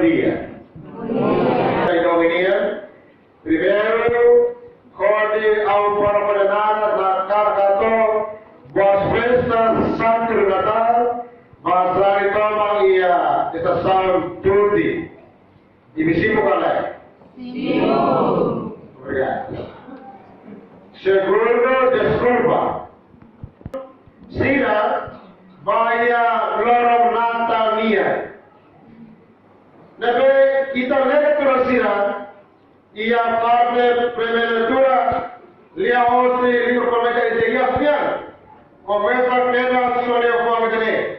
dia. Dominion, primeiro, corte ao promenada na Carcato, boas festas, Santo Natal, mas lá então ia estação Tutti. E me sigo qual é? Sim. Obrigado. Segundo, desculpa. Sira, vai a lorong Natania. Nabe kita lectura sira, ia parte premeletura, lia hosti libro promete de Iafian, começa apenas sobre o povo de Deus.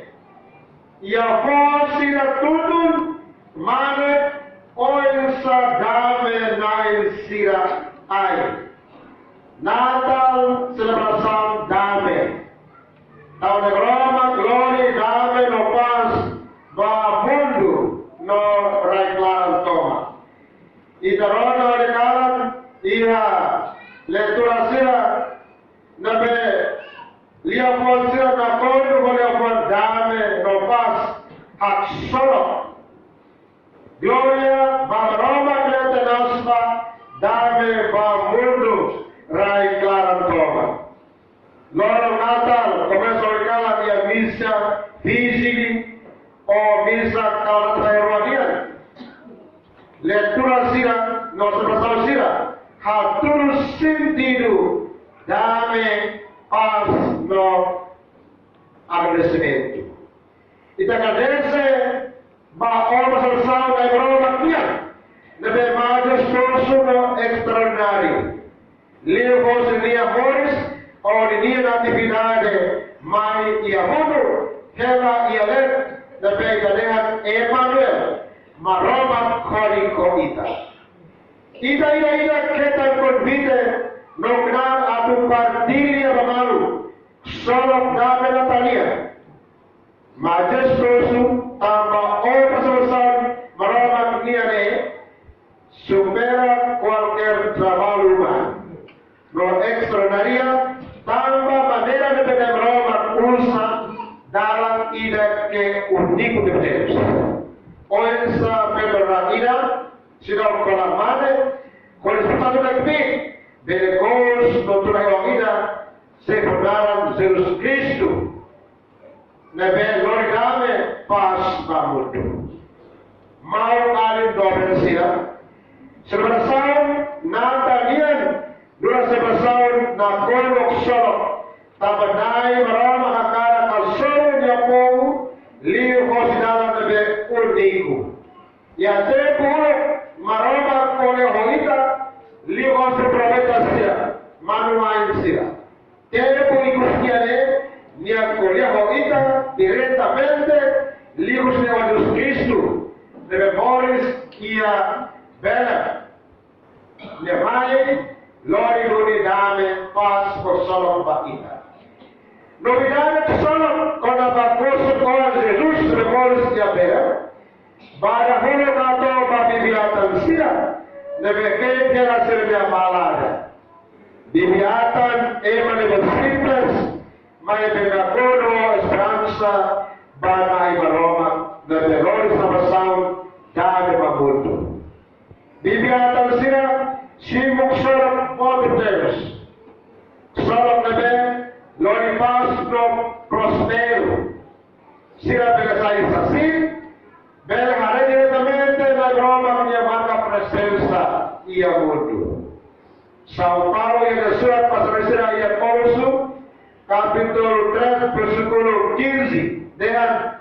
Ia for sira tudo, mane oinsa dame nain sira ai. Natal celebração dame. Tahun de Roma, glória dame no paz, va mundo. No Raiklan Toma. Ita rono de kalan, iha lectura sira, nabe lia pon sira na kondo boleh pon dame no pas hak solo. Gloria ba Roma klete nasba dame ba mundo Raiklan Toma. Loro Natal começa a kalan ia missa física o misa kalatayawanian. Lectura sira, nossa oração sira, haturu sentido, dame paz no agradecimento. Ita agradece, ba orma salsao na Europa kia, nebe majos consumo extraordinário. Livros e amores, ou de atividade, mai e amundo, ela e alert, na dengan Emmanuel maroma koriko ita. Ita kita convite lograr atu partilha bamalu solo dame Natalia. Majestoso tamba outra solução maroma niane supera qualquer trabalho humano. No extraordinaria tamba maneira de beber Roma usa dalam ida ke uniku de Deus. Oensa pedra ida, sidau kolamane, korespondendo aqui, belecos doutora ida, se tornaram Jesus Cristo. Nebe gloriame paz bamuto. Mau alim dobensia. Celebração Natalian, dura celebração na Golok Solo. Tabanai marama hakara kalsoro niya po liyo ko sinala na be uniku. Yate puro marama kone hoita liyo ko sa propeta siya manuain siya. Tere po ikustiane niya korea hoita directamente liyo ko siya Jesus Cristo nebe Boris kia bela niya maye lori lori dame pas por solo bakita. Novidade solo con la bacosa con Jesus records de Abel. Para holo nato ba bibiatan sila. Nebe que la servia malada. Bibiatan emane simples. Mai begakono esperanza bana ibaroma. Nebe lori sabasaw dame mabuto. Bibiatan sila simuk solo modo Deus. Solo nebe Lori paz no prospero. Sira pela sair assim, bela haré diretamente na Roma minha marca presença e amor. São Paulo e a sua passageira e a Paulo, capítulo 3, versículo 15. Dengan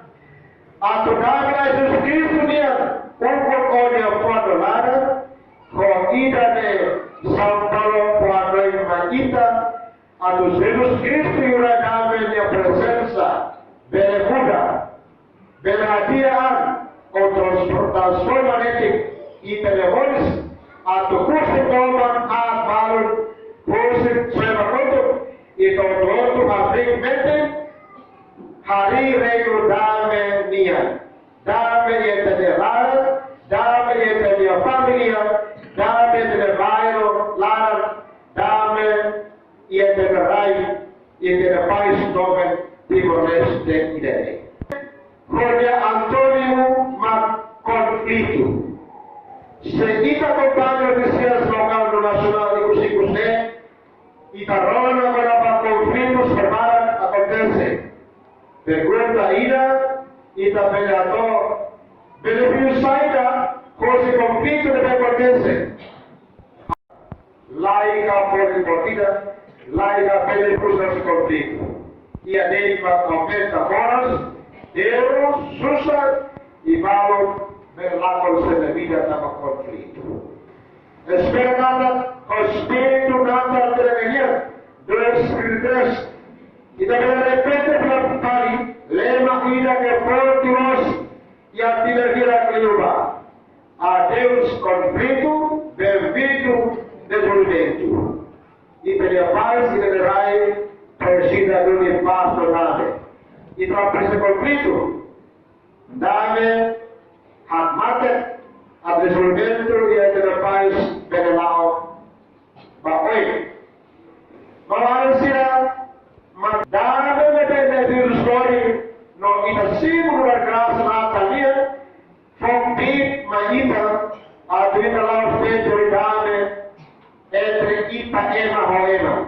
atunaga Jesus Cristo dia, olha foto lá, corrida de São Paulo quando imagina a dos Jesus Cristo e uma dame de presença, belemuda, beladiaan, ou transformante e telefones, a tu curso toman a valor, curso seva conto, e todo africamente, hari reino dame nian, dame yete de lar, dame yete de familia, dame de bairro, lar, dame e Rai e de País Nobel Timor-Leste ideia. Rodia Antônio Mac conflito. Se kita acompanha oficiais local do nacional de Cusicusé, Itarona quando conflitos armados acontecem. Pergunta ainda, Ita peleador, benefício saída, com esse conflito deve acontecer. Laica pode partida, laica benefício desse conflito. E a lei para aumenta horas, Deus, Susa e Malo, lá com a vida estava conflito. Espera o Espírito nada termina, do Espírito. E também de repente para Pari, lema vida que forte nós e a vida que lugar. A Deus conflito, bem-vindo, desenvolvimento. E pela paz e pela raiz, torcida do impacto nada. E para esse conflito, dá-me a mata, a desenvolvimento e a pela paz, pela lao, baoi. Mas dá-me benefício histórico, no inacimo da graça natalia, fonte maíta, a tuita lá feito dame entre Ipaema e Hoema.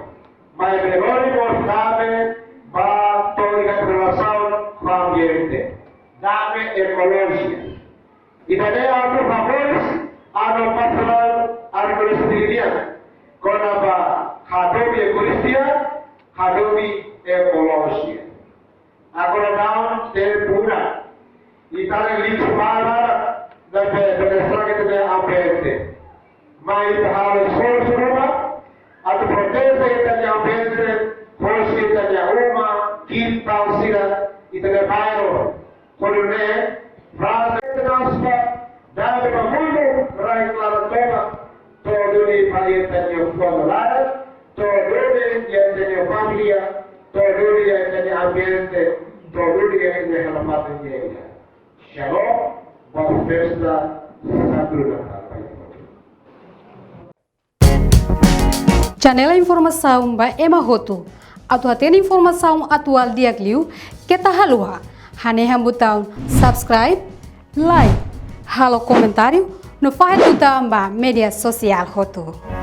Mas melhor dame para toda a relação com o ambiente. Dame ecologia. E também outros favores, a não passar a reconhecimento. Quando a Hadobi Eucaristia, Hadobi ecologia. Agora não tem pura. E está em lixo para da penetração que tem ambiente. Mas há esforço numa, a protesta que tem ambiente, força que tem uma, quintal sira e tem bairro. Quando né, frase que nasce, dá para muito, para toma, todo ele vai ter o fundo lá, todo ele tem família, todo ele tem ambiente, todo ele tem relação com ele. Shalom, boa festa, Santo Natal. Janela informação ba Ema Hoto. Atau atena informação atual dia kliu kita halua. Hane hambutão subscribe, like, halo comentário no faz butão ba media social Hoto.